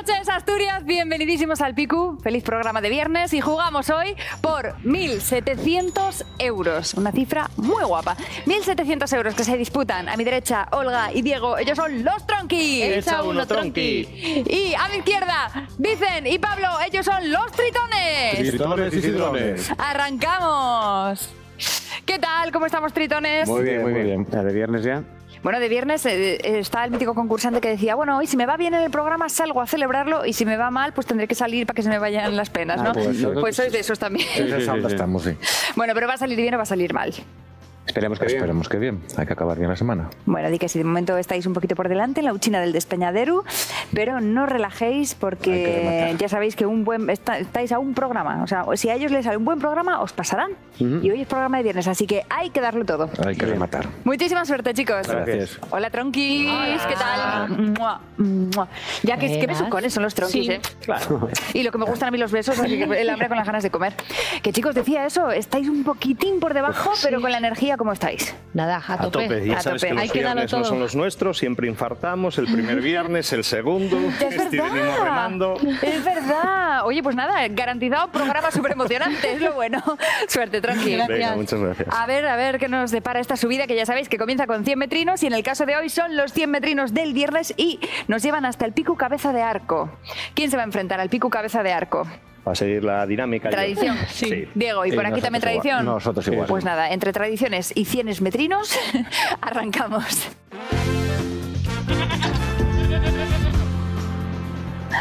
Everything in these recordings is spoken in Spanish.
noches, Asturias. Bienvenidísimos al Picu. Feliz programa de viernes y jugamos hoy por 1.700 euros. Una cifra muy guapa. 1.700 euros que se disputan. A mi derecha, Olga y Diego. Ellos son los Tronqui. Echa uno, Tronqui. Y a mi izquierda, Vicen y Pablo. Ellos son los Tritones. Tritones y sidrones. Arrancamos. ¿Qué tal? ¿Cómo estamos, Tritones? Muy bien, muy bien. ¿La de viernes ya? Bueno, de viernes está el mítico concursante que decía, bueno, hoy si me va bien en el programa salgo a celebrarlo y si me va mal pues tendré que salir para que se me vayan las penas, ¿no? Pues sois de esos también. Estamos, sí. Bueno, pero va a salir bien o va a salir mal. Esperemos que bien. Hay que acabar bien la semana. Bueno, di que si de momento estáis un poquito por delante en la uchina del Despeñadero, pero no relajéis porque ya sabéis que estáis a un programa. O sea, si a ellos les sale un buen programa, os pasarán. Y hoy es programa de viernes, así que hay que darlo todo. Hay que rematar. Muchísima suerte, chicos. Gracias. Hola, Tronquis. ¿Qué tal? ¡Mua! ¡Mua! Ya que besucones son los Tronquis, Sí, ¿eh? claro. Y lo que me gustan a mí los besos, así que el hambre con las ganas de comer. Que chicos, decía eso, estáis un poquitín por debajo, pero con la energía, ¿cómo estáis? Nada, a tope. Ya sabes que los viernes no son los nuestros, siempre infartamos, el primer viernes, el segundo, venimos remando. Es verdad. Oye, pues nada, garantizado programa súper emocionante, es lo bueno. Suerte, tranquilo. Venga, muchas gracias. A ver qué nos depara esta subida, que ya sabéis que comienza con 100 metrinos y en el caso de hoy son los 100 metrinos del viernes y nos llevan hasta el Picu Cabeza de Arco. ¿Quién se va a enfrentar al Picu Cabeza de Arco? Va a seguir la dinámica. Tradición. Sí. Diego, ¿y por aquí también tradición? Nosotros igual. Pues nada, entre tradiciones y 100 metrinos, arrancamos.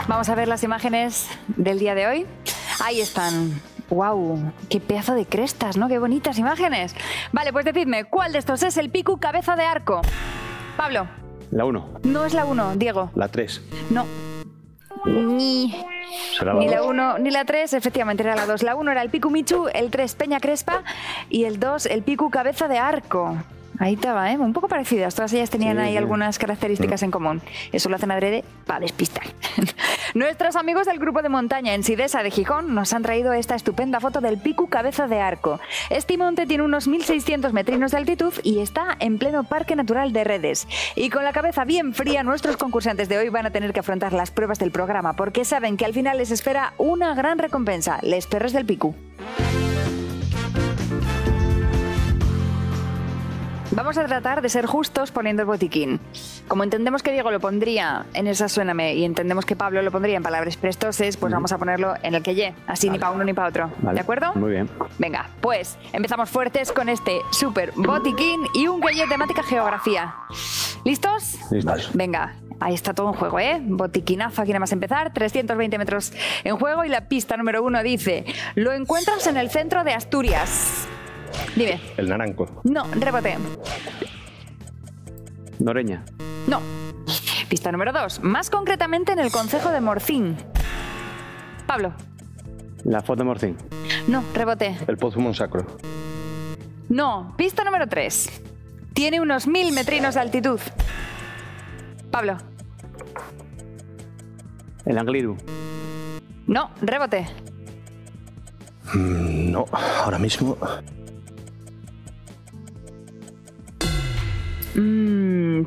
Vamos a ver las imágenes del día de hoy. Ahí están. ¡Wow! ¡Qué pedazo de crestas!, ¿no? ¡Qué bonitas imágenes! Vale, pues decidme, ¿cuál de estos es el Picu Cabeza de Arco? Pablo. La 1. No es la 1, Diego. La 3. No. Ni la 1 ni la 3, efectivamente era la 2. La 1 era el Picu Michu, el 3 Peña Crespa y el 2 el Picu Cabeza de Arco. Ahí estaba, ¿eh? Un poco parecidas. Todas ellas tenían ahí algunas características en común. Eso lo hacen adrede para despistar. Nuestros amigos del grupo de montaña en Sidesa de Gijón nos han traído esta estupenda foto del Picu Cabeza de Arco. Este monte tiene unos 1.600 metrinos de altitud y está en pleno Parque Natural de Redes. Y con la cabeza bien fría, nuestros concursantes de hoy van a tener que afrontar las pruebas del programa porque saben que al final les espera una gran recompensa, les perres del Picu. Vamos a tratar de ser justos poniendo el botiquín. Como entendemos que Diego lo pondría en esa Suéname y entendemos que Pablo lo pondría en Palabras Prestoses, pues vamos a ponerlo en el que ye. Así ni para uno ni para otro. ¿De acuerdo? Muy bien. Venga, pues empezamos fuertes con este súper botiquín y un que ye temática geografía. ¿Listos? Listos. Venga. Ahí está todo en juego, ¿eh? Botiquinazo, aquí nada más empezar. 320 metros en juego y la pista número 1 dice: lo encuentras en el centro de Asturias. Dime. El naranco. No, rebote. Noreña. No. Pista número 2. Más concretamente en el concejo de Morcín. Pablo. La Font de Morcín. No, rebote. El Pozo Monsacro. No. Pista número 3. Tiene unos 1.000 metrinos de altitud. Pablo. El Angliru. No, rebote. No, ahora mismo.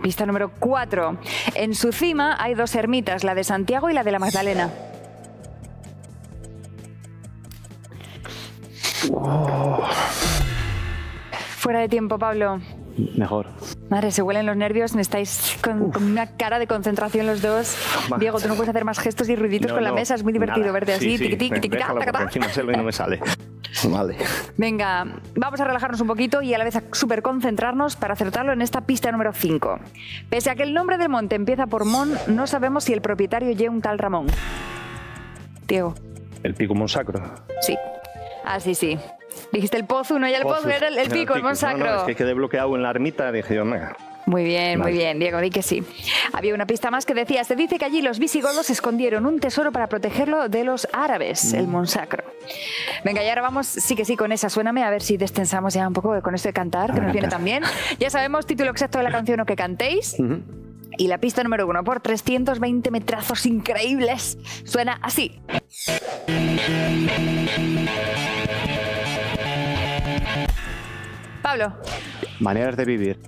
Pista número 4. En su cima hay dos ermitas, la de Santiago y la de la Magdalena. Fuera de tiempo, Pablo. Mejor. Madre, se huelen los nervios, estáis con una cara de concentración los dos. Diego, tú no puedes hacer más gestos y ruiditos con la mesa, es muy divertido verte así. Déjalo, porque encima se lo y no me sale. Vale. Venga, vamos a relajarnos un poquito y a la vez a súper concentrarnos para acertarlo en esta pista número 5. Pese a que el nombre del monte empieza por Mon, no sabemos si el propietario lleva un tal Ramón. Diego. El Pico Monsacro. Sí. Ah, sí. Dijiste el Pozo, no ya el Pozo, era el Pico, el Monsacro. No, es que quedé bloqueado en la ermita, dije yo, venga. Muy bien, Diego, di que sí. Había una pista más que decía: se dice que allí los visigodos escondieron un tesoro para protegerlo de los árabes, el Monsacro. Venga, y ahora vamos, sí que sí, con esa Suéname, a ver si destensamos ya un poco con esto de cantar, que nos viene tan bien. Ya sabemos título exacto de la canción o que cantéis. Y la pista número 1, por 320 metrazos increíbles, suena así. Pablo. Maneras de vivir.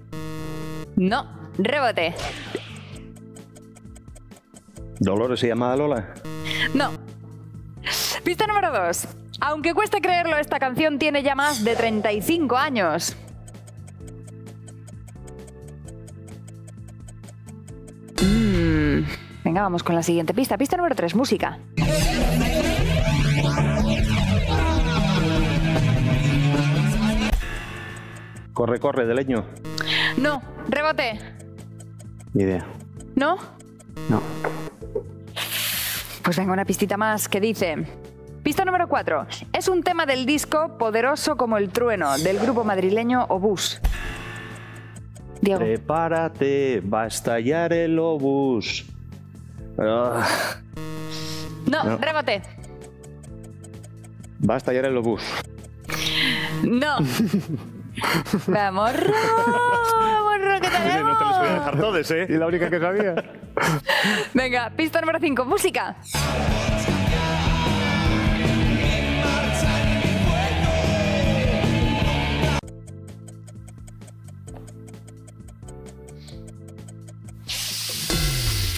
No, rebote. ¿Dolores se llamaba Lola? No. Pista número 2. Aunque cueste creerlo, esta canción tiene ya más de 35 años. Venga, vamos con la siguiente pista. Pista número 3, música. Corre, corre, de leño. No, rebote. Ni idea. ¿No? No. Pues venga, una pistita más que dice... Pista número 4. Es un tema del disco Poderoso como el trueno, del grupo madrileño Obús. Diego. Prepárate, va a estallar el obús. No, rebote. Va a estallar el obús. No. Vamos, que tenemos. No te los voy a dejar todos, ¿eh? Y la única que sabía. Venga, pista número 5, música.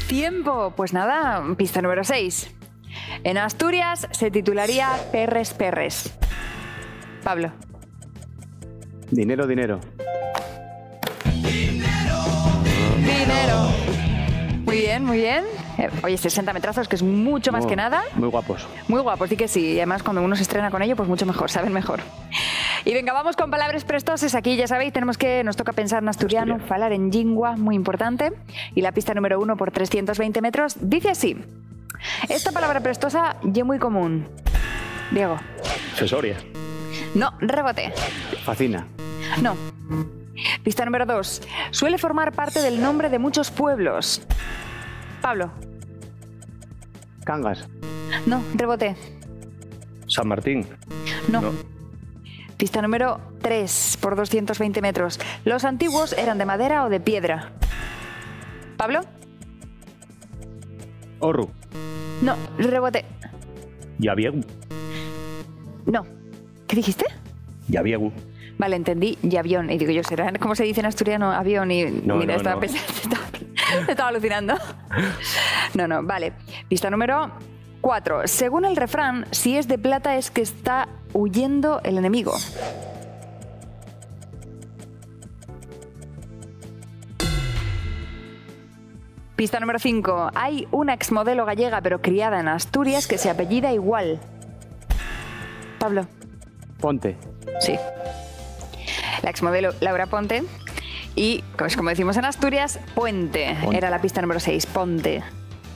Tiempo, pues nada, pista número 6. En Asturias se titularía Perres Perres. Pablo. Dinero, dinero. Dinero. Muy bien, muy bien. Oye, 60 metrazos, que es mucho más que nada. Muy guapos. Muy guapos, sí que sí. Y además cuando uno se estrena con ello, pues mucho mejor, saben mejor. Y venga, vamos con palabras prestoses. Aquí ya sabéis, nos toca pensar en asturiano, falar en lingua, muy importante. Y la pista número 1 por 320 metros dice así. Esta palabra prestosa ya muy común. Diego. Cesoria. No, rebote. Fascina. No. Pista número 2. Suele formar parte del nombre de muchos pueblos. Pablo. Cangas. No, rebote. San Martín. No. Pista número 3 por 220 metros. ¿Los antiguos eran de madera o de piedra? ¿Pablo? Orru. No, rebote. Yaviegu. No. ¿Qué dijiste? Yaviegu. Vale, entendí. Y avión. Y digo yo, ¿será cómo se dice en asturiano avión? Y No, mira, no, estaba no. pensando, estaba alucinando. No, vale. Pista número 4. Según el refrán, si es de plata es que está huyendo el enemigo. Pista número 5. Hay una exmodelo gallega pero criada en Asturias que se apellida igual. Pablo. Ponte. Sí. La exmodelo Laura Ponte. Y, pues, como decimos en Asturias, Puente. Era la pista número 6. Ponte.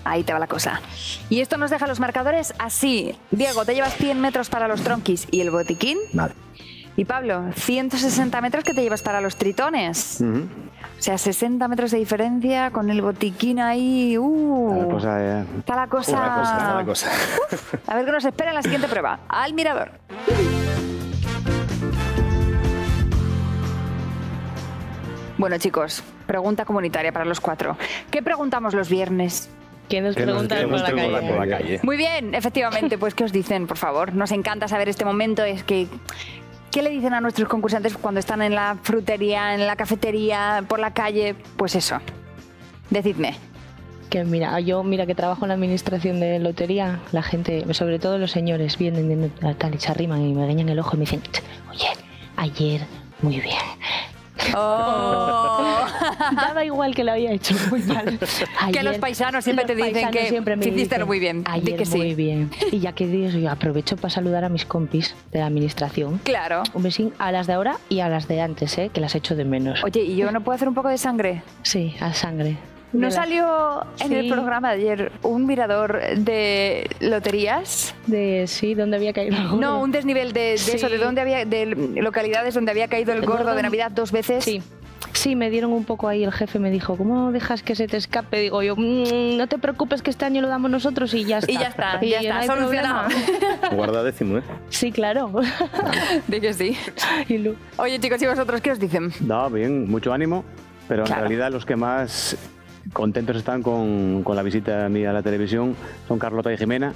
Ahí te va la cosa. Y esto nos deja los marcadores así. Diego, te llevas 100 metros para los tronquis y el botiquín. Vale. Y Pablo, 160 metros que te llevas para los tritones. O sea, 60 metros de diferencia con el botiquín ahí. Está la cosa, Está la cosa. A ver qué nos espera en la siguiente prueba. Al mirador. Bueno, chicos, pregunta comunitaria para los 4. ¿Qué preguntamos los viernes? ¿Quién nos pregunta por la calle? Muy bien, efectivamente. Pues, ¿qué os dicen, por favor? Nos encanta saber este momento. Es que, ¿qué le dicen a nuestros concursantes cuando están en la frutería, en la cafetería, por la calle? Pues eso. Decidme. Que mira que trabajo en la administración de lotería, la gente, sobre todo los señores, vienen tal y se arriman y me guiñan el ojo y me dicen, oye, ayer, muy bien. Oh. Daba igual que lo había hecho muy mal. Ayer, que los paisanos siempre te dicen que hiciste muy bien. Ayer que sí. Muy bien. Y ya que digo, yo aprovecho para saludar a mis compis de la administración. Claro. Un besín a las de ahora y a las de antes, que las echo de menos. Oye, ¿y yo no puedo hacer un poco de sangre? Sí, a sangre. ¿No salió en el programa de ayer un mirador de loterías? Sí, donde había caído el gordo. No, un desnivel de eso, de localidades donde había caído el gordo de Navidad 2 veces. Sí, me dieron un poco ahí, el jefe me dijo, ¿cómo dejas que se te escape? Digo yo, no te preocupes que este año lo damos nosotros y ya está. Y ya está, no hay solucionado. Guarda décimo, ¿eh? Sí, claro. De que sí. Oye, chicos, ¿y vosotros qué os dicen? No, bien, mucho ánimo, pero en realidad los que más contentos están con la visita mía a la televisión son Carlota y Jimena,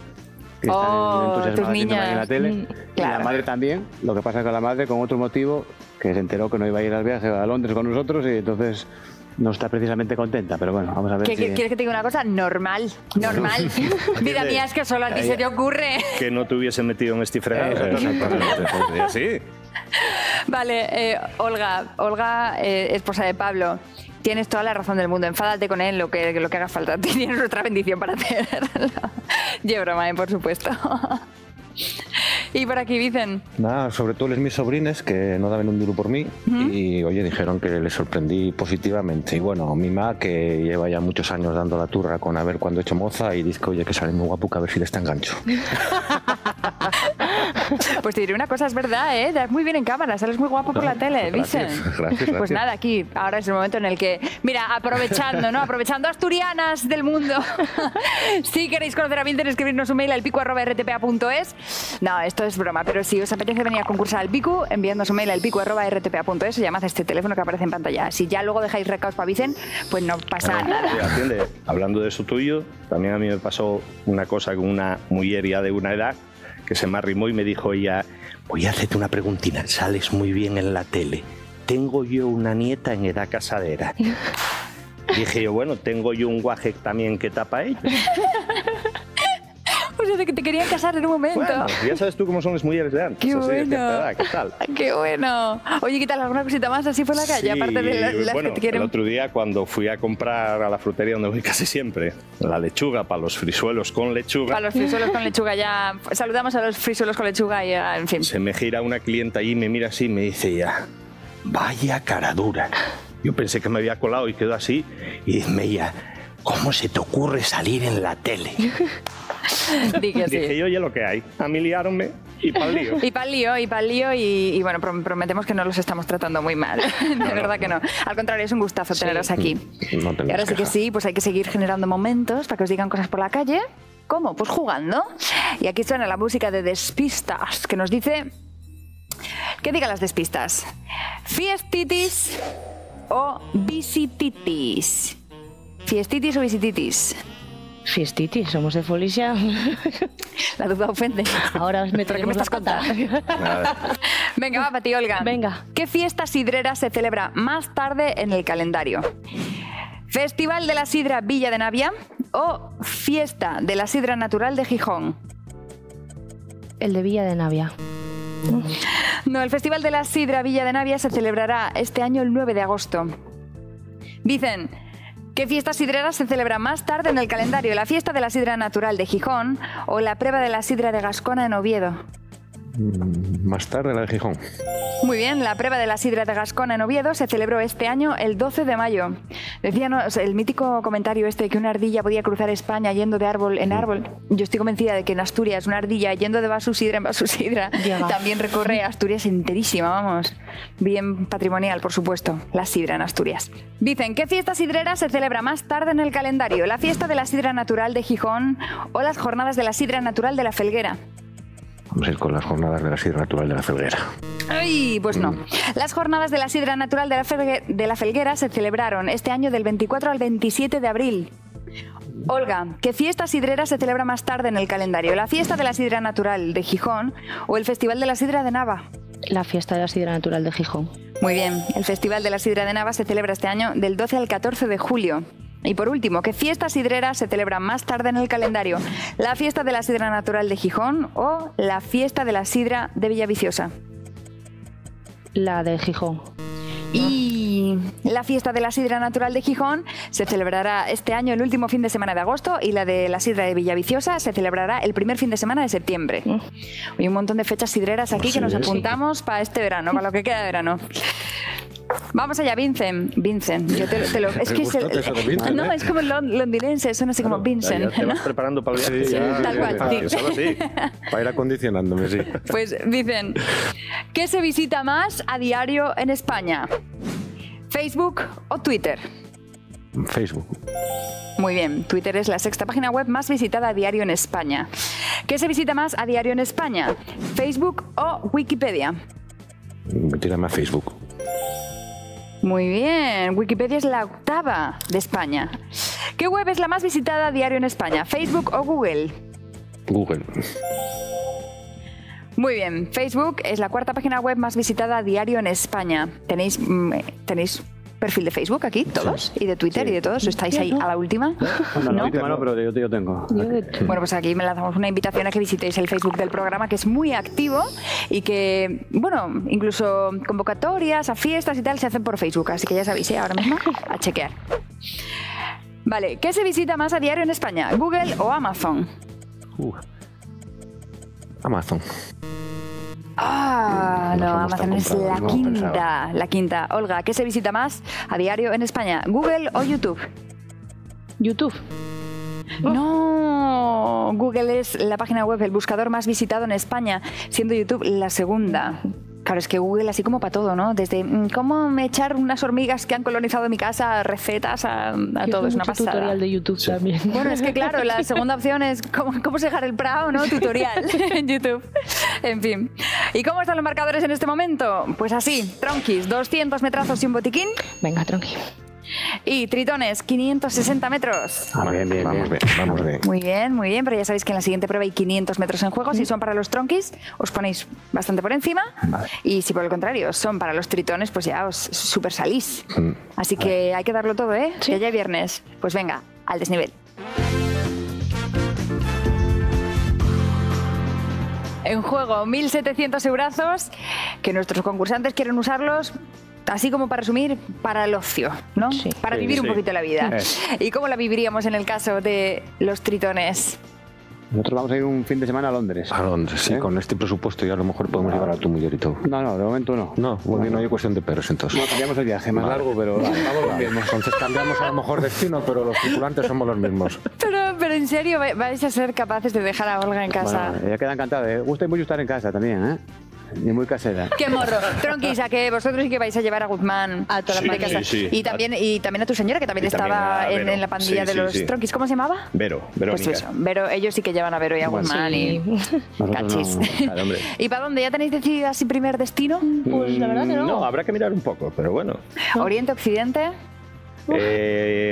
que están entusiasmadas viéndome ahí en la tele. Claro. Y la madre también, lo que pasa es que la madre con otro motivo, que se enteró que no iba a ir al viaje a Londres con nosotros y entonces no está precisamente contenta, pero bueno, vamos a ver. ¿Quieres que te diga una cosa? Normal. Vida mía, es que solo a ti se te ocurre. Que no te hubiese metido en este fregado. Sí. Vale, Olga, esposa de Pablo. Tienes toda la razón del mundo. Enfádate con él lo que haga falta. Tienes nuestra bendición para hacerlo. Yo broma, por supuesto. Y por aquí dicen... Nada, sobre todo mis sobrines que no daban un duro por mí y, oye, dijeron que les sorprendí positivamente. Y bueno, mi ma, que lleva ya muchos años dando la turra con a ver cuándo he hecho moza y dice que, oye, que sale muy guapo, que a ver si le está engancho. Pues te diré una cosa, es verdad, ¿eh? Das muy bien en cámara, sales muy guapo por la tele, dicen. Gracias. Pues nada, aquí, ahora es el momento en el que, mira, aprovechando asturianas del mundo. Si queréis conocer a Vincent, escribirnos un mail al picu@rtpa.es. No, esto es broma, pero si os apetece venir a concursar al Picu, enviadnos un mail al picu@rtpa.es o llamad a este teléfono que aparece en pantalla. Si ya luego dejáis recados para Vicen, pues no pasa nada. Atiende, hablando de eso tuyo, también a mí me pasó una cosa con una mujer ya de una edad que se me arrimó y me dijo ella, voy a hacerte una preguntina, sales muy bien en la tele. Tengo yo una nieta en edad casadera. Dije yo, bueno, tengo yo un guaje también que tapa ella. O sea, de que te querían casar en un momento. Bueno, ya sabes tú cómo son las mujeres de antes. Qué así, bueno. ¿qué tal? Qué bueno. Oye, ¿qué tal? ¿Alguna cosita más así por la calle? Sí, aparte de las bueno, que te quieren... el otro día cuando fui a comprar a la frutería donde voy casi siempre, la lechuga para los frisuelos con lechuga. Para los frisuelos con lechuga ya... Saludamos a los frisuelos con lechuga y en fin. Se me gira una clienta allí y me mira así y me dice ya, vaya cara dura. Yo pensé que me había colado y quedó así y dice ella, ¿cómo se te ocurre salir en la tele? Dije yo, oye, lo que hay. A mí liaronme y pa'l lío. Y pa'l lío y bueno, prometemos que no los estamos tratando muy mal. De verdad que no. Al contrario, es un gustazo teneros aquí. No y ahora sí que sí, pues hay que seguir generando momentos para que os digan cosas por la calle. ¿Cómo? Pues jugando. Y aquí suena la música de Despistas, que nos dice... ¿Qué digan las despistas? ¿Fiestitis o visititis? ¿Fiestitis o visititis? Fiestitis, somos de Folicia. La duda ofende. Ahora os meto. ¿Qué me estás contando? Venga, va para ti, Olga. Venga. ¿Qué fiesta sidrera se celebra más tarde en el calendario? ¿Festival de la Sidra Villa de Navia o Fiesta de la Sidra Natural de Gijón? El de Villa de Navia. No, el Festival de la Sidra Villa de Navia se celebrará este año el 9 de agosto. Dicen... ¿Qué fiesta sidrera se celebra más tarde en el calendario? ¿La fiesta de la sidra natural de Gijón o la prueba de la sidra de Gascona en Oviedo? Más tarde la de Gijón. Muy bien, la prueba de la sidra de Gascona en Oviedo se celebró este año el 12 de mayo. Decíanos el mítico comentario este de que una ardilla podía cruzar España yendo de árbol en árbol. Yo estoy convencida de que en Asturias una ardilla yendo de vaso sidra en vaso sidra también recorre Asturias enterísima, vamos. Bien patrimonial, por supuesto, la sidra en Asturias. Dicen, ¿qué fiesta sidrera se celebra más tarde en el calendario? ¿La fiesta de la sidra natural de Gijón o las jornadas de la sidra natural de la Felguera? Vamos a ir con las jornadas de la sidra natural de la Felguera. Ay, pues no. Las jornadas de la sidra natural de la Felguera se celebraron este año del 24 al 27 de abril. Olga, ¿qué fiesta sidrera se celebra más tarde en el calendario? ¿La fiesta de la sidra natural de Gijón o el Festival de la Sidra de Nava? La fiesta de la sidra natural de Gijón. Muy bien, el Festival de la Sidra de Nava se celebra este año del 12 al 14 de julio. Y por último, ¿qué fiesta sidrera se celebra más tarde en el calendario? ¿La fiesta de la sidra natural de Gijón o la fiesta de la sidra de Villaviciosa? La de Gijón. Y la fiesta de la sidra natural de Gijón se celebrará este año el último fin de semana de agosto y la de la sidra de Villaviciosa se celebrará el primer fin de semana de septiembre. Hay un montón de fechas sidreras aquí que nos apuntamos para este verano, para lo que queda de verano. Vamos allá, Vincent. Yo te lo es que es no, es como londinense, suena así como Vincent. Ya te vas preparando para el viaje. Tal cual. Solo así. Para ir acondicionándome, sí. Pues dicen, ¿qué se visita más a diario en España? ¿Facebook o Twitter? Facebook. Muy bien, Twitter es la sexta página web más visitada a diario en España. ¿Qué se visita más a diario en España? ¿Facebook o Wikipedia? Tírame a Facebook. Muy bien, Wikipedia es la octava de España. ¿Qué web es la más visitada a diario en España? ¿Facebook o Google? Google. Muy bien, Facebook es la cuarta página web más visitada a diario en España. Tenéis perfil de Facebook aquí, todos, y de Twitter y de todos. ¿Estáis ahí a la última? No, la última no, pero yo tengo. Bueno, pues aquí me lanzamos una invitación a que visitéis el Facebook del programa, que es muy activo y que, bueno, incluso convocatorias a fiestas y tal se hacen por Facebook, así que ya sabéis, ahora mismo a chequear. Vale, ¿qué se visita más a diario en España? ¿Google o Amazon? Amazon. Ah, no, Amazon es la quinta. Pensaba. La quinta. Olga, ¿qué se visita más a diario en España? ¿Google o YouTube? YouTube. No, Google es la página web, el buscador más visitado en España, siendo YouTube la segunda. Claro, es que Google así como para todo, ¿no? Desde cómo echar unas hormigas que han colonizado mi casa, recetas, a todo, es una pasada. tutorial de YouTube también. Bueno, es que claro, la segunda opción es cómo sejar el prao, ¿no? Tutorial en YouTube. En fin. ¿Y cómo están los marcadores en este momento? Pues así, Tronquis, 200 metrazos y un botiquín. Venga, Tronqui. Y Tritones, 560 metros. Bien. Vamos bien. Muy bien, pero ya sabéis que en la siguiente prueba hay 500 metros en juego. Si son para los Tronquis, os ponéis bastante por encima. Vale. Y si por el contrario son para los Tritones, pues ya os super salís. Así que hay que darlo todo, ¿eh? Sí. Que ya es viernes. Pues venga, al desnivel. En juego, 1.700 eurazos, que nuestros concursantes quieren usarlos, así como para resumir, para el ocio, ¿no? Sí. Para vivir un poquito la vida. Sí. ¿Y cómo la viviríamos en el caso de los Tritones? Nosotros vamos a ir un fin de semana a Londres. A Londres, sí, con este presupuesto ya a lo mejor podemos llevar a tu mujer y todo. No, de momento no. No, no hay cuestión de perros entonces. No, cambiamos el viaje más largo, pero vamos los mismos. Entonces cambiamos a lo mejor destino, pero los tripulantes somos los mismos. Pero en serio, ¿vais a ser capaces de dejar a Olga en casa? Bueno, ella queda encantada. Gusta mucho estar en casa también, ¿eh? Y muy casera. ¡Qué morro! Tronquis, a que vosotros sí que vais a llevar a Guzmán a toda la Sí, casa. sí. Y también a tu señora, que también Y también estaba a Vero. en la pandilla Sí, de los sí. Tronquis. ¿Cómo se llamaba? Vero, Pues Verónica. eso, Vero, ellos sí que llevan a Vero y a Bueno, Guzmán sí. y cachis. Claro, hombre. ¿Y para dónde? ¿Ya tenéis decidido así primer destino? Pues la verdad que no. No, habrá que mirar un poco, pero bueno. ¿Oriente, Occidente?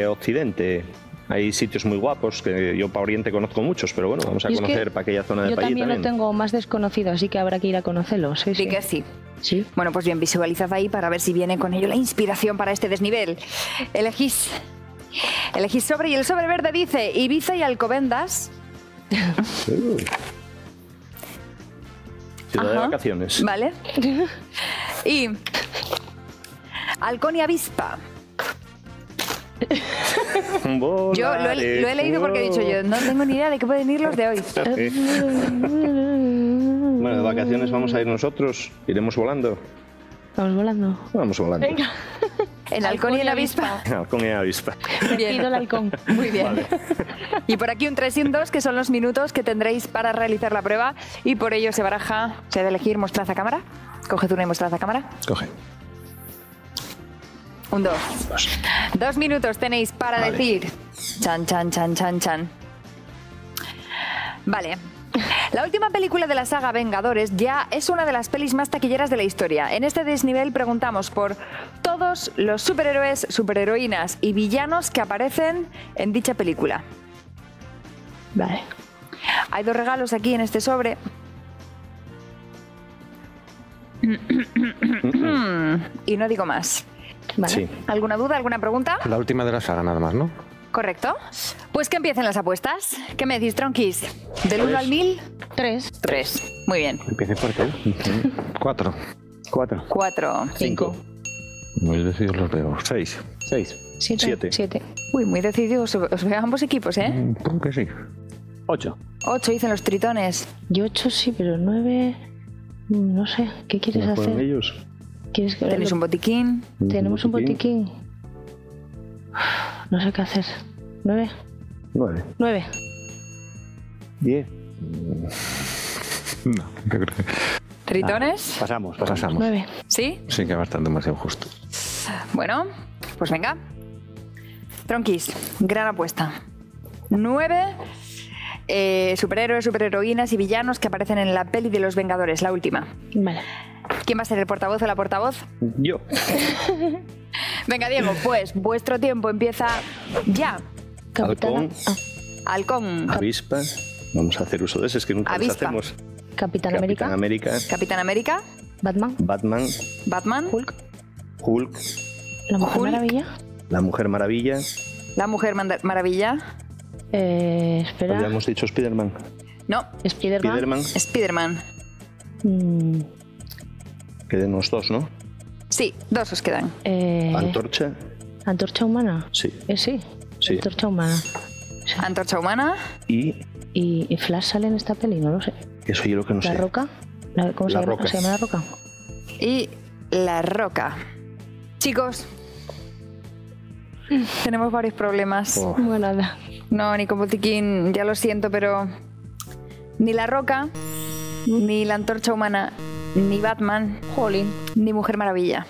Occidente. Hay sitios muy guapos que yo para Oriente conozco muchos, pero bueno, vamos a Y es que conocer para aquella zona del Yo país también lo también. tengo más desconocido, así que habrá que ir a conocerlo. Sí, Sí sí. que sí. Sí. Bueno, pues bien, visualizad ahí para ver si viene con ello la inspiración para este desnivel. Elegís sobre y el sobre verde dice Ibiza y Alcobendas. Ciudad de Ajá. vacaciones. Vale. Y Halcón y Avispa. Yo lo he leído porque he dicho yo, no tengo ni idea de qué pueden ir los de hoy. Bueno, de vacaciones vamos a ir nosotros. Iremos volando. Vamos volando. Vamos volando. Venga. En Halcón y en Avispa. Con el avispa. Bien. Pido el halcón. Muy bien. Y por aquí un 3 y un 2, que son los minutos que tendréis para realizar la prueba. Y por ello se baraja, se ha de elegir mostraza cámara. Coge una y mostraza cámara. Coge. Un 2. 2 minutos tenéis para Vale. decir. Chan, chan, chan, chan, chan. Vale. La última película de la saga Vengadores ya es una de las pelis más taquilleras de la historia. En este desnivel preguntamos por todos los superhéroes, superheroínas y villanos que aparecen en dicha película. Vale. Hay 2 regalos aquí en este sobre. Y no digo más. Vale. Sí. ¿Alguna duda, alguna pregunta? La última de la saga nada más, ¿no? ¿Correcto? Pues que empiecen las apuestas. ¿Qué me decís, Tronquis? ¿Del 1 al 1000? 3. 3. Muy bien. Empiece fuerte, ¿eh? 4. 4. 4. 5. Muy decididos los veo. 6. 6. 7. 7. Uy, muy decididos. Os veo a ambos equipos, ¿eh? ¿Por qué sí? 8. 8 dicen los tritones. Yo 8 sí, pero 9... No sé. ¿Qué quieres ¿No fueron hacer? ellos? ¿Quieres que Tenéis un botiquín. Tenemos un botiquín. No sé qué hacer. 9. 9. 9. 10. No, yo creo que ¿Tritones? Pasamos. pasamos. 9. ¿Sí? Sí que va a estar demasiado justo. Bueno, pues venga. Tronquis, gran apuesta. 9 superhéroes, superheroínas y villanos que aparecen en la peli de los Vengadores, la última. Vale. ¿Quién va a ser el portavoz o la portavoz? Yo. Venga, Diego, pues vuestro tiempo empieza ya. Capitana. Halcón. Halcón, Avispa. Vamos a hacer uso de ese, es que nunca los Avispa. hacemos. Capitán América. Capitán América. Capitán América, Batman. Batman. Batman, Hulk. Hulk. ¿La Mujer Maravilla? La Mujer Maravilla. La Mujer Maravilla. Espera. Habíamos dicho Spiderman. No. Spiderman. Spiderman. Queden los dos, ¿no? Sí, 2 os quedan. Antorcha. ¿Antorcha humana? Sí. Sí. Sí. Antorcha humana. Antorcha humana. ¿Y Flash sale en esta peli? No lo sé. Eso yo lo que no sé. ¿La Roca? ¿Cómo se llama La Roca? Y La Roca. Chicos, tenemos varios problemas. Bueno, nada. No, ni con botiquín, ya lo siento, pero ni La Roca, ni La Antorcha Humana, ni Batman, Jolín, ni Mujer Maravilla.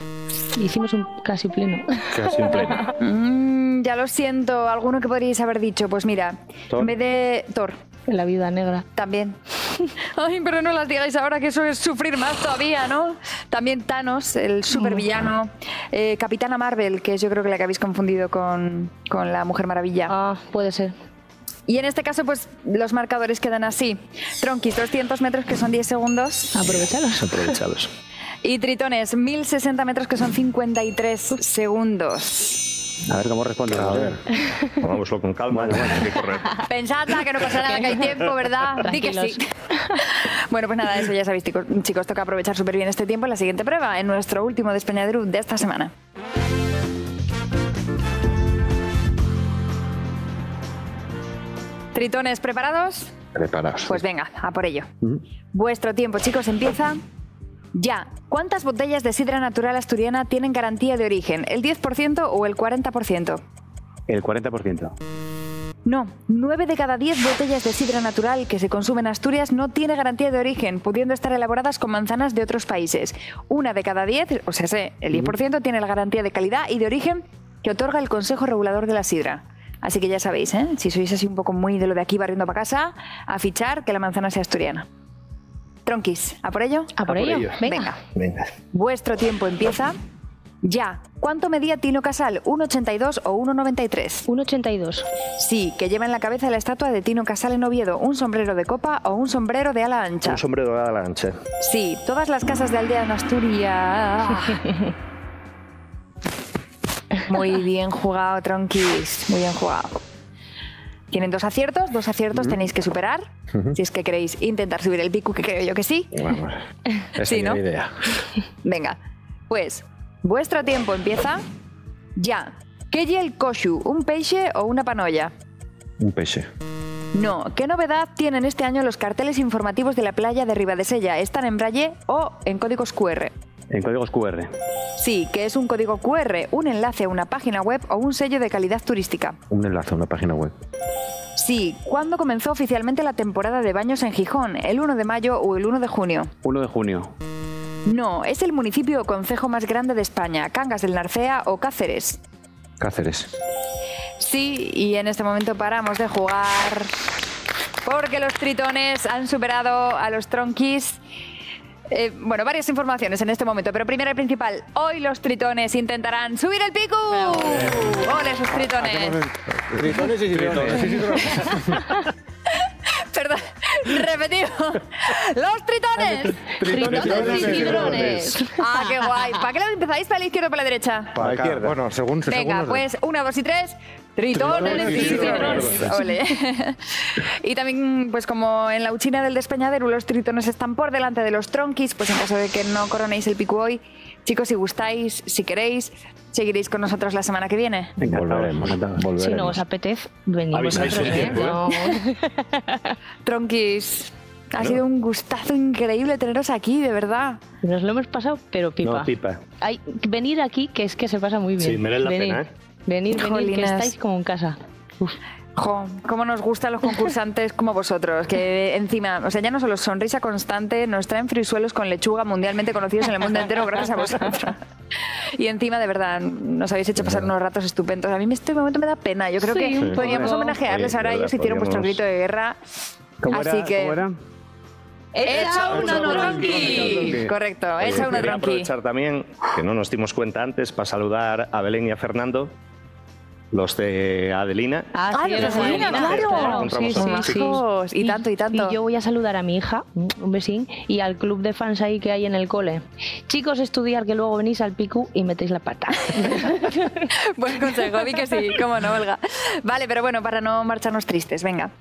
Hicimos un casi pleno. Casi en pleno. Ya lo siento, alguno que podríais haber dicho. Pues mira, Thor. en vez de Thor, La Viuda Negra. también. Ay, pero no las digáis ahora, que eso es sufrir más todavía, ¿no? También Thanos, el supervillano. Capitana Marvel, que yo creo que la que habéis confundido con la Mujer Maravilla. Ah, puede ser. Y en este caso, pues los marcadores quedan así. Tronquis, 200 metros, que son 10 segundos. Aprovechados. Y Tritones, 1060 metros, que son 53 segundos. A ver cómo responde. A ver. Vámoslo con calma. Bueno, hay que correr. Pensadla, que no pasa nada, que hay tiempo, ¿verdad? Di que sí. Bueno, pues nada, eso ya sabéis, chicos, toca aprovechar súper bien este tiempo en la siguiente prueba, en nuestro último despeñadero de esta semana. Tritones, ¿preparados? Preparados. Pues venga, a por ello. Vuestro tiempo, chicos, empieza ya. ¿Cuántas botellas de sidra natural asturiana tienen garantía de origen? ¿El 10% o el 40%? El 40%. No, 9 de cada 10 botellas de sidra natural que se consumen en Asturias no tiene garantía de origen, pudiendo estar elaboradas con manzanas de otros países. 1 de cada 10, o sea, el 10% tiene la garantía de calidad y de origen que otorga el Consejo Regulador de la Sidra. Así que ya sabéis, ¿eh? Si sois así un poco muy de lo de aquí barriendo para casa, a fichar que la manzana sea asturiana. Tronquis, ¿a por ello? ¿A por ello? Venga. Venga. Vuestro tiempo empieza ya. ¿Cuánto medía Tino Casal? ¿1,82 o 1,93? 1,82. Sí, que lleva en la cabeza la estatua de Tino Casal en Oviedo, un sombrero de copa o un sombrero de ala ancha. Un sombrero de ala ancha. Sí, todas las casas de aldea en Asturias. Muy bien jugado, Tronquis. Muy bien jugado. Tienen 2 aciertos, 2 aciertos tenéis que superar. Si es que queréis intentar subir el pico, que creo yo que sí. Vamos. Esa Sí, es ¿no? la idea. Venga, pues vuestro tiempo empieza ya. ¿Qué lle el coxu? ¿Un peixe o una panolla? Un peixe. No. ¿Qué novedad tienen este año los carteles informativos de la playa de Ribadesella? ¿Están en braille o en códigos QR? En códigos QR. Sí, que es un código QR, un enlace a una página web o un sello de calidad turística. Un enlace a una página web. Sí. ¿Cuándo comenzó oficialmente la temporada de baños en Gijón? ¿El 1 de mayo o el 1 de junio? 1 de junio. No, es el municipio o concejo más grande de España, Cangas del Narcea o Cáceres. Cáceres. Sí, y en este momento paramos de jugar porque los tritones han superado a los tronquis. Bueno, varias informaciones en este momento, pero primero y principal, hoy los tritones intentarán subir el pico. ¡Ole, esos tritones! Tritones y tritones. Perdón, repetimos. ¡Los tritones! Tritones y cidrones. ¡Ah, qué guay! ¿Para qué lado empezáis? ¿Para la izquierda o para la derecha? Para la izquierda. Bueno, según Venga, pues 1, 2 y 3. Tritones y cidrones. Ole. Y también, pues como en la uchina del despeñadero, los tritones están por delante de los tronquis, pues en caso de que no coronéis el pico hoy, chicos, si gustáis, si queréis, seguiréis con nosotros la semana que viene. Volveremos. Si no os apetece, venimos Avisáis nosotros, el tiempo, No. Tronquis, ha sido un gustazo increíble teneros aquí, de verdad. Nos lo hemos pasado, pero pipa. No, pipa. Hay, venir aquí, que es que se pasa muy bien. Sí, merece la venid, pena, ¿eh? Venid, que Jolines. estáis como en casa. Uf. Jo, cómo nos gustan los concursantes como vosotros, que encima, o sea, ya no solo sonrisa constante, nos traen frisuelos con lechuga mundialmente conocidos en el mundo entero gracias a vosotros. Y encima, de verdad, nos habéis hecho pasar unos ratos estupendos. A mí este momento me da pena. Yo creo Sí, que un podríamos poco. homenajearles. Sí, ahora verdad, ellos hicieron vuestro podríamos. grito de guerra. ¿Cómo Así era? que... ¿Cómo era? ¡Echa uno tronqui! Correcto, echa uno Quería tronqui. aprovechar también, que no nos dimos cuenta antes, para saludar a Belén y a Fernando, Los de Adelina. Los de Adelina, claro. Sí. Y tanto. Y yo voy a saludar a mi hija, un besín, y al club de fans ahí que hay en el cole. Chicos, estudiar, que luego venís al Piku y metéis la pata. Buen consejo, vi que sí, cómo no, Olga. Vale, pero bueno, para no marcharnos tristes, venga.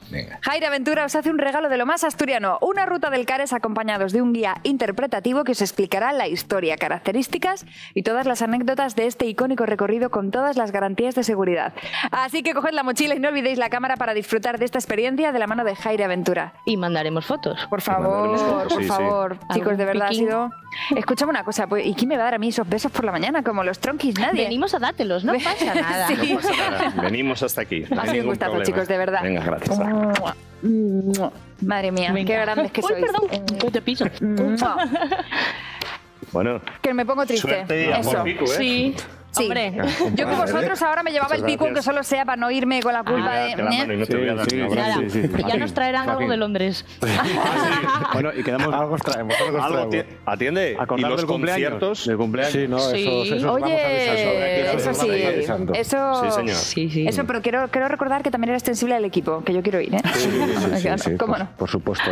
Jaire Aventura os hace un regalo de lo más asturiano, una ruta del Cares acompañados de un guía interpretativo que os explicará la historia, características y todas las anécdotas de este icónico recorrido con todas las garantías de seguridad. Así que coged la mochila y no olvidéis la cámara para disfrutar de esta experiencia de la mano de Jaire Aventura. Y mandaremos fotos. Por favor, por favor. Chicos, de verdad ha sido... Escúchame una cosa, pues, ¿y quién me va a dar a mí esos besos por la mañana como los tronquis? Nadie. Venimos a dártelos, no pasa nada. Sí. No pasa nada. Venimos hasta aquí. Ha sido un gustazo, chicos, de verdad. Venga, gracias. Madre mía, qué grandes que sois. Perdón, te piso. Bueno. Que me pongo triste. Suerte y amor pico, ¿eh? Sí. Sí. Hombre. Yo que vosotros ahora me llevaba el pico, aunque solo sea para no irme con la culpa de... Ya nos traerán algo de Londres. Bueno, y quedamos... Algo traemos. Atiende. ¿Y los conciertos? ¿De cumpleaños? Sí, no, eso Oye, eso sí. Eso, sí, señor. Sí. Eso, pero quiero recordar que también era extensible al equipo, que yo quiero ir, ¿eh? Sí, ¿Cómo no? Por supuesto,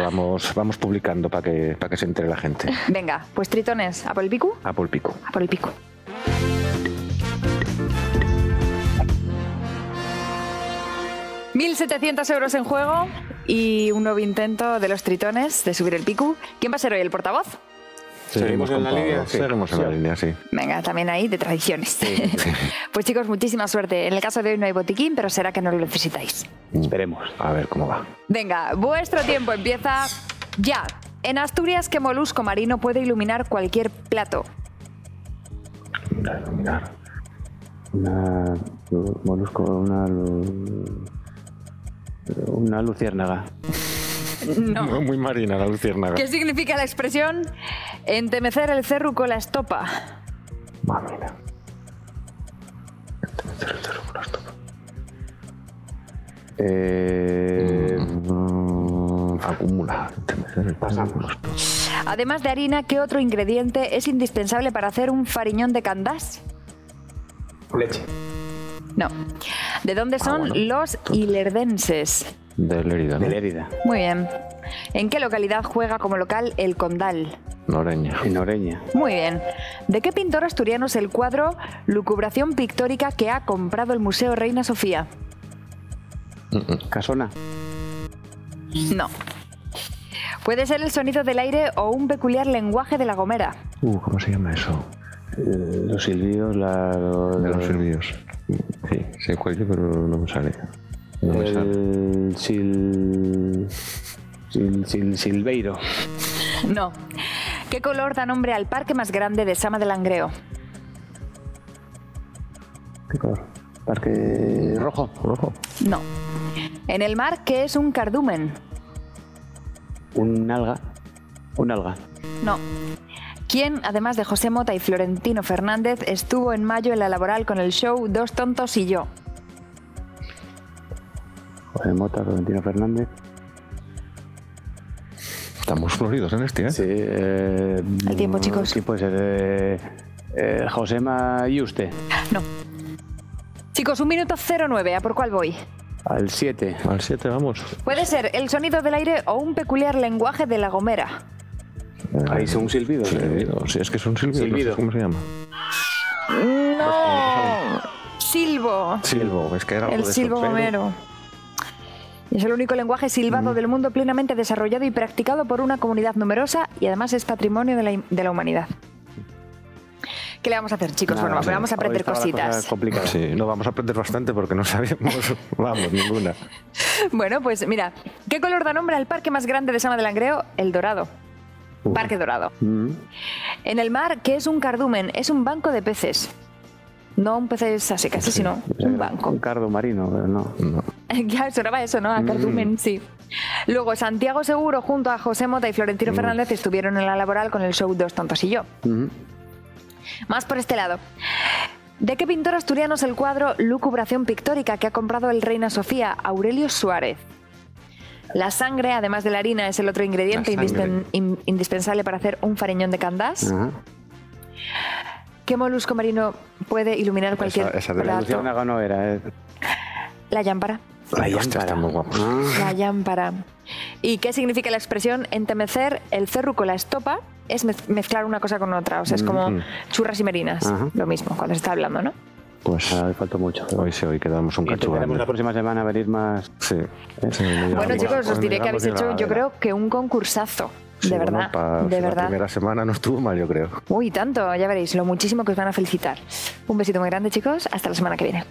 vamos publicando para que se entere la gente. Venga, pues tritones, ¿a por el pico? A por el pico. A por el pico. 1.700 euros en juego y un nuevo intento de los tritones de subir el pico. ¿Quién va a ser hoy el portavoz? ¿Seguimos en la línea? Seguimos en la línea, sí. Venga, también ahí de tradiciones. Pues chicos, muchísima suerte. En el caso de hoy no hay botiquín, pero será que no lo necesitáis. Esperemos. A ver cómo va. Venga, vuestro tiempo empieza ya. En Asturias, ¿qué molusco marino puede iluminar cualquier plato? Iluminar. Molusco, una luciérnaga. No. Muy marina la luciérnaga. ¿Qué significa la expresión entemecer el cerro con la estopa? Mamina. Entemecer el cerro con la estopa. Acumular. Entemecer el cerro con la estopa. Además de harina, ¿qué otro ingrediente es indispensable para hacer un fariñón de candás? Leche. No. ¿De dónde son los ilerdenses? De Lérida, ¿no? De Lérida. Muy bien. ¿En qué localidad juega como local el Condal? Noreña. En Oreña. Muy bien. ¿De qué pintor asturiano es el cuadro Lucubración pictórica que ha comprado el Museo Reina Sofía? Casona. No. Puede ser el sonido del aire o un peculiar lenguaje de La Gomera. ¿Cómo se llama eso? Los silbidos, De los silbidos. Sí, sé cuál es, pero no me sale. No me sale. Silveiro. No. ¿Qué color da nombre al parque más grande de Sama de Langreo? ¿Qué color? Parque rojo. Rojo. No. En el mar, ¿qué es un cardumen? Un alga. Un alga. No. ¿Quién, además de José Mota y Florentino Fernández, estuvo en mayo en la Laboral con el show Dos tontos y yo? José Mota, Florentino Fernández. Estamos floridos en este, ¿eh? Sí. El tiempo, chicos. Sí, puede ser. Josema Yuste. No. Chicos, 1 minuto 09. ¿A por cuál voy? Al 7. Al 7 vamos. Puede ser el sonido del aire o un peculiar lenguaje de La Gomera. Ahí son un silbido. Silbido. Sí, es que es un silbido. Silbido. No sé cómo se llama. No. Silbo. Silbo. Es que era algo El de silbo eso, pero- gomero. Es el único lenguaje silbado del mundo plenamente desarrollado y practicado por una comunidad numerosa y además es patrimonio de la humanidad. ¿Qué le vamos a hacer, chicos? Nada, Bueno, vamos a aprender cositas. Sí, no, vamos a aprender bastante porque no sabíamos, vamos, ninguna. Bueno, pues mira, ¿qué color da nombre al parque más grande de Sama de Langreo? El Dorado. Parque Dorado. En el mar, ¿qué es un cardumen? Es un banco de peces. No un pez así casi, sino un banco. Un cardo marino, pero no. Ya sonaba eso, ¿no? A cardumen, sí. Luego, Santiago Seguro junto a José Mota y Florentino Fernández estuvieron en la Laboral con el show Dos tontos y yo. Más por este lado. ¿De qué pintor asturiano es el cuadro Lucubración pictórica que ha comprado el Reina Sofía? Aurelio Suárez. La sangre, además de la harina, es el otro ingrediente indispensable para hacer un fariñón de candás. ¿Qué molusco marino puede iluminar cualquier Esa de la plato? luciérnaga no era. La llámpara. La Hostia, está muy guapo. La llámpara. ¿Y qué significa la expresión entemecer el cerro con la estopa? Es mezclar una cosa con otra, o sea, es como churras y merinas, lo mismo, cuando se está hablando, ¿no? Pues falta mucho. Hoy quedamos un cacho. Intentaremos la próxima semana venir más. Sí. Bueno, chicos, os diré que habéis hecho, yo creo que un concursazo. De verdad, de verdad. La primera semana no estuvo mal, yo creo. Uy, tanto, ya veréis, lo muchísimo que os van a felicitar. Un besito muy grande, chicos, hasta la semana que viene.